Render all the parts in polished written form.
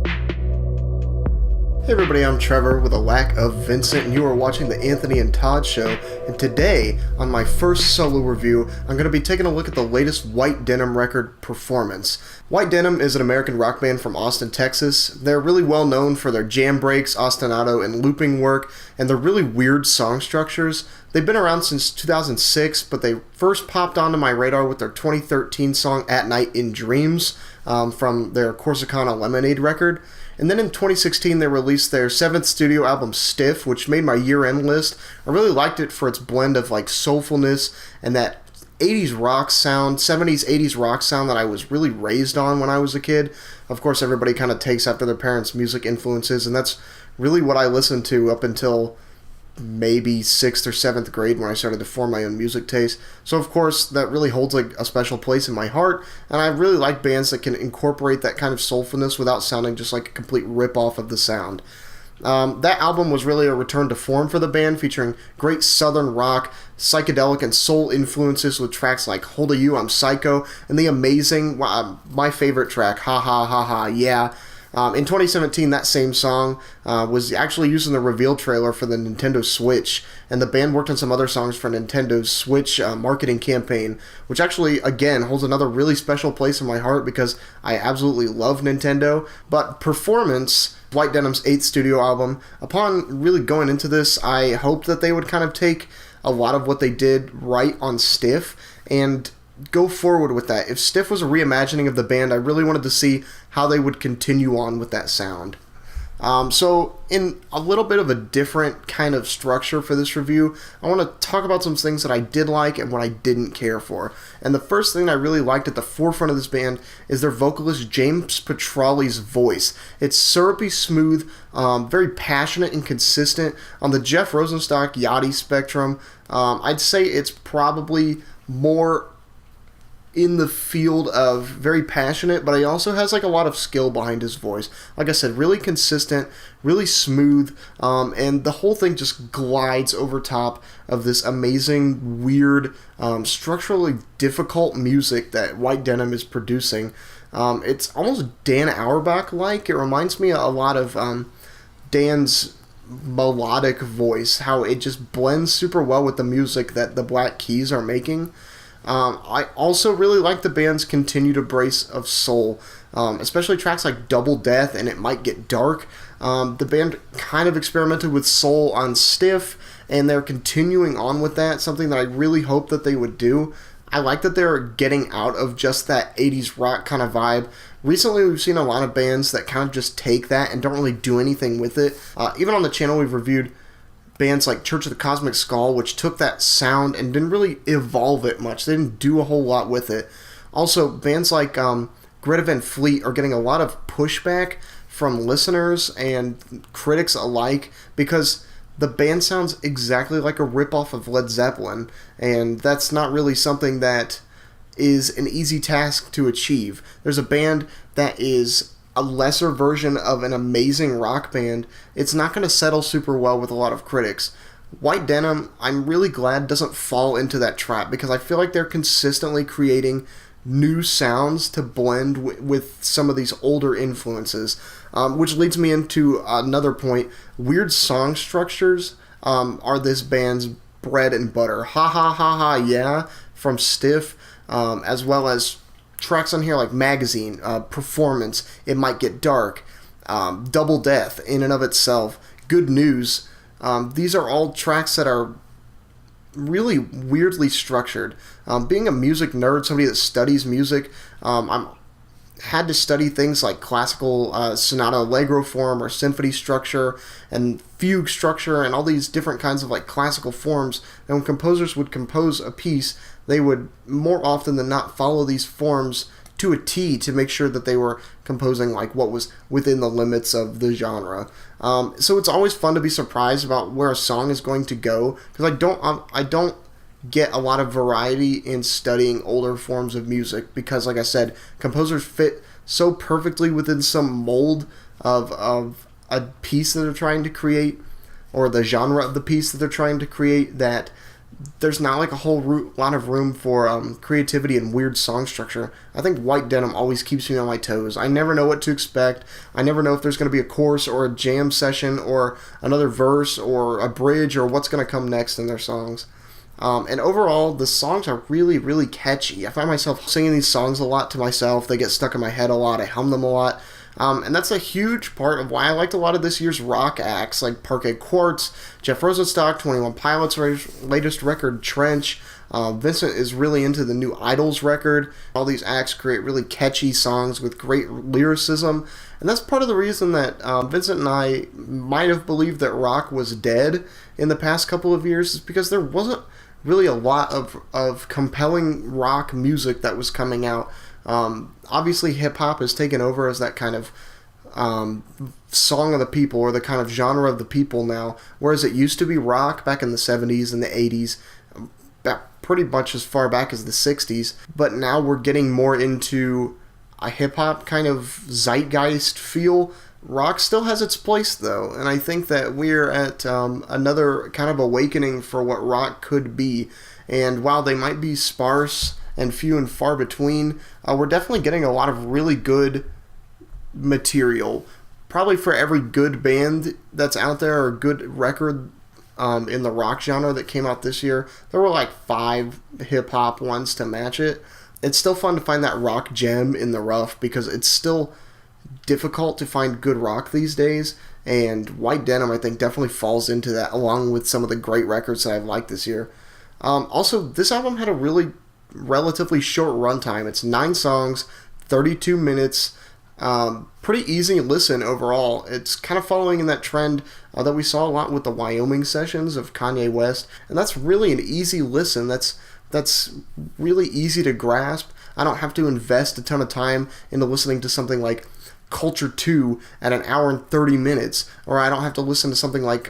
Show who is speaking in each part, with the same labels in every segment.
Speaker 1: Hey everybody, I'm Trevor with a lack of Vincent, and you are watching the Anthony and Todd Show. And today, on my first solo review, I'm going to be taking a look at the latest White Denim record, Performance. White Denim is an American rock band from Austin, Texas. They're really well known for their jam breaks, ostinato, and looping work, and their really weird song structures. They've been around since 2006, but they first popped onto my radar with their 2013 song At Night in Dreams from their Corsicana Lemonade record. And then in 2016, they released their 7th studio album, Stiff, which made my year-end list. I really liked it for its blend of like soulfulness and that 80s rock sound, 70s, 80s rock sound that I was really raised on when I was a kid. Of course, everybody kind of takes after their parents' music influences, and that's really what I listened to up until maybe 6th or 7th grade when I started to form my own music taste. So of course that really holds like a special place in my heart, and I really like bands that can incorporate that kind of soulfulness without sounding just like a complete rip-off of the sound. That album was really a return to form for the band, featuring great southern rock, psychedelic, and soul influences with tracks like Hold of You, I'm Psycho, and the amazing, my favorite track, Ha Ha Ha Ha Yeah. In 2017, that same song was actually used in the reveal trailer for the Nintendo Switch, and the band worked on some other songs for Nintendo's Switch marketing campaign, which actually, again, holds another really special place in my heart because I absolutely love Nintendo. But Performance, White Denim's 8th studio album, upon really going into this, I hoped that they would kind of take a lot of what they did right on Stiff and go forward with that. If Stiff was a reimagining of the band, I really wanted to see how they would continue on with that sound. So in a little bit of a different kind of structure for this review, I want to talk about some things that I did like and what I didn't care for. And the first thing I really liked at the forefront of this band is their vocalist James Petrali's voice. It's syrupy smooth, very passionate and consistent. On the Jeff Rosenstock Yachty spectrum, I'd say it's probably more in the field of very passionate, but he also has like a lot of skill behind his voice. Like I said, really consistent, really smooth, and the whole thing just glides over top of this amazing, weird, structurally difficult music that White Denim is producing. It's almost Dan Auerbach-like. It reminds me a lot of Dan's melodic voice, how it just blends super well with the music that the Black Keys are making. I also really like the band's continued embrace of soul, especially tracks like Double Death and It Might Get Dark. The band kind of experimented with soul on Stiff, and they're continuing on with that, something that I really hope that they would do. I like that they're getting out of just that 80s rock kind of vibe. Recently, we've seen a lot of bands that kind of just take that and don't really do anything with it. Even on the channel, we've reviewed bands like Church of the Cosmic Skull, which took that sound and didn't really evolve it much. They didn't do a whole lot with it. Also, bands like Greta Van Fleet are getting a lot of pushback from listeners and critics alike because the band sounds exactly like a ripoff of Led Zeppelin, and that's not really something that is an easy task to achieve. There's a band that is a lesser version of an amazing rock band. It's not going to settle super well with a lot of critics. White Denim, I'm really glad, doesn't fall into that trap because I feel like they're consistently creating new sounds to blend with some of these older influences, which leads me into another point. Weird song structures are this band's bread and butter. Ha Ha Ha Ha Yeah from Stiff, as well as tracks on here like Magazin, Performance, It Might Get Dark, Double Death in and of itself, Good News. These are all tracks that are really weirdly structured. Being a music nerd, somebody that studies music, I'm had to study things like classical sonata allegro form or symphony structure and fugue structure and all these different kinds of like classical forms. And when composers would compose a piece, they would more often than not follow these forms to a T to make sure that they were composing like what was within the limits of the genre. So it's always fun to be surprised about where a song is going to go, because I don't get a lot of variety in studying older forms of music, because like I said, composers fit so perfectly within some mold of a piece that they're trying to create, or the genre of the piece that they're trying to create, that there's not like a whole lot of room for creativity and weird song structure. I think White Denim always keeps me on my toes. I never know what to expect. I never know if there's going to be a chorus or a jam session or another verse or a bridge or what's going to come next in their songs. And overall, the songs are really, really catchy. I find myself singing these songs a lot to myself. They get stuck in my head a lot. I hum them a lot. And that's a huge part of why I liked a lot of this year's rock acts, like Parquet Quartz, Jeff Rosenstock, 21 Pilots' latest record, Trench. Vincent is really into the new Idols record. All these acts create really catchy songs with great lyricism. And that's part of the reason that Vincent and I might have believed that rock was dead in the past couple of years, is because there wasn't really a lot of compelling rock music that was coming out. Obviously, hip-hop has taken over as that kind of song of the people, or the kind of genre of the people now, whereas it used to be rock back in the 70s and the 80s, pretty much as far back as the 60s, but now we're getting more into a hip-hop kind of zeitgeist feel. Rock still has its place, though, and I think that we're at another kind of awakening for what rock could be, and while they might be sparse and few and far between, we're definitely getting a lot of really good material. Probably for every good band that's out there, or good record in the rock genre that came out this year, there were like 5 hip-hop ones to match it. It's still fun to find that rock gem in the rough, because it's still difficult to find good rock these days, and White Denim, I think, definitely falls into that, along with some of the great records that I've liked this year. Also, this album had a really relatively short runtime. It's 9 songs, 32 minutes, pretty easy listen overall. It's kind of following in that trend that we saw a lot with the Wyoming sessions of Kanye West, and that's really an easy listen. That's really easy to grasp. I don't have to invest a ton of time into listening to something like Culture 2 at an hour and 30 minutes, or I don't have to listen to something like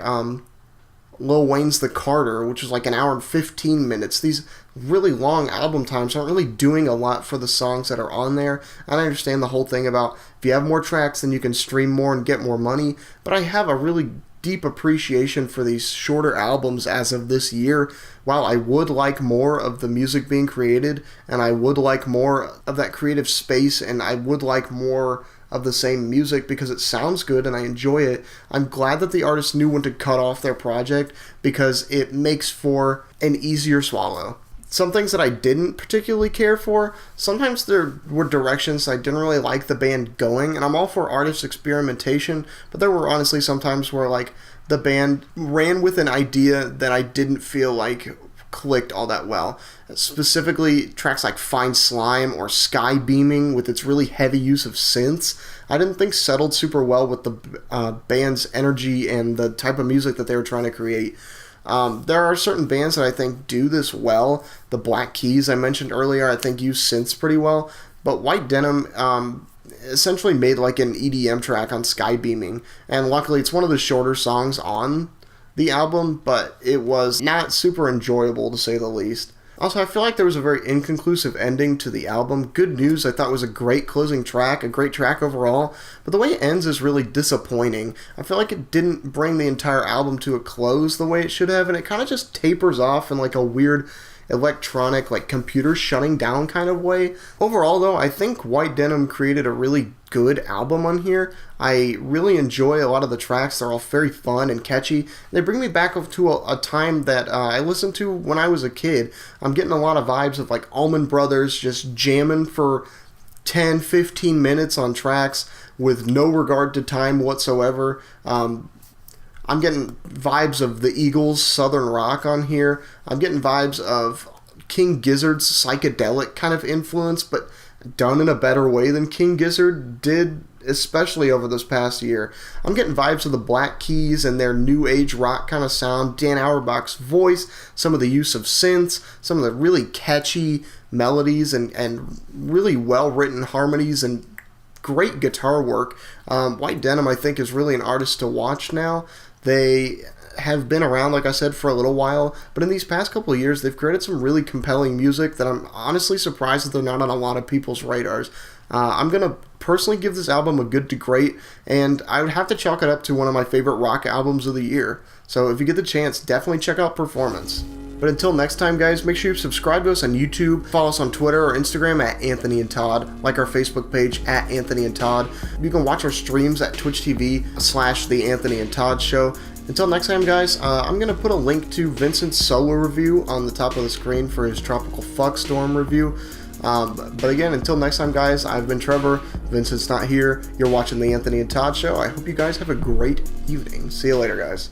Speaker 1: Lil Wayne's The Carter, which is like an hour and 15 minutes. These really long album times aren't really doing a lot for the songs that are on there. And I understand the whole thing about if you have more tracks, then you can stream more and get more money, but I have a really deep appreciation for these shorter albums as of this year. While I would like more of the music being created, and I would like more of that creative space, and I would like more of the same music because it sounds good and I enjoy it, I'm glad that the artist knew when to cut off their project, because it makes for an easier swallow. Some things that I didn't particularly care for, sometimes there were directions I didn't really like the band going, and I'm all for artist experimentation, but there were honestly some times where like the band ran with an idea that I didn't feel like clicked all that well. Specifically, tracks like Fine Slime or Sky Beaming, with its really heavy use of synths, I didn't think settled super well with the band's energy and the type of music that they were trying to create. There are certain bands that I think do this well. The Black Keys I mentioned earlier, I think use synths pretty well, but White Denim essentially made like an EDM track on Sky Beaming, and luckily it's one of the shorter songs on the album, but it was not super enjoyable, to say the least. Also, I feel like there was a very inconclusive ending to the album. Good News I thought was a great closing track, a great track overall, but the way it ends is really disappointing. I feel like it didn't bring the entire album to a close the way it should have, and it kind of just tapers off in like a weird electronic, like computer shutting down kind of way. Overall, though, I think White Denim created a really good album on here. I really enjoy a lot of the tracks. They're all very fun and catchy. They bring me back to a time that I listened to when I was a kid. I'm getting a lot of vibes of like Allman Brothers just jamming for 10-15 minutes on tracks with no regard to time whatsoever. I'm getting vibes of the Eagles' Southern Rock on here. I'm getting vibes of King Gizzard's psychedelic kind of influence, but done in a better way than King Gizzard did, especially over this past year. I'm getting vibes of the Black Keys and their new age rock kind of sound, Dan Auerbach's voice, some of the use of synths, some of the really catchy melodies and really well-written harmonies and great guitar work. White Denim, I think, is really an artist to watch now. They have been around, like I said, for a little while, but in these past couple of years, they've created some really compelling music that I'm honestly surprised that they're not on a lot of people's radars. I'm going to personally give this album a good to great, and I would have to chalk it up to one of my favorite rock albums of the year. So if you get the chance, definitely check out Performance. But until next time, guys, make sure you subscribe to us on YouTube, follow us on Twitter or Instagram at Anthony and Todd, like our Facebook page at Anthony and Todd. You can watch our streams at Twitch TV/The Anthony and Todd Show. Until next time, guys, I'm going to put a link to Vincent's solo review on the top of the screen for his Tropical Fuck Storm review. But again, until next time, guys, I've been Trevor. Vincent's not here. You're watching the Anthony and Todd Show. I hope you guys have a great evening. See you later, guys.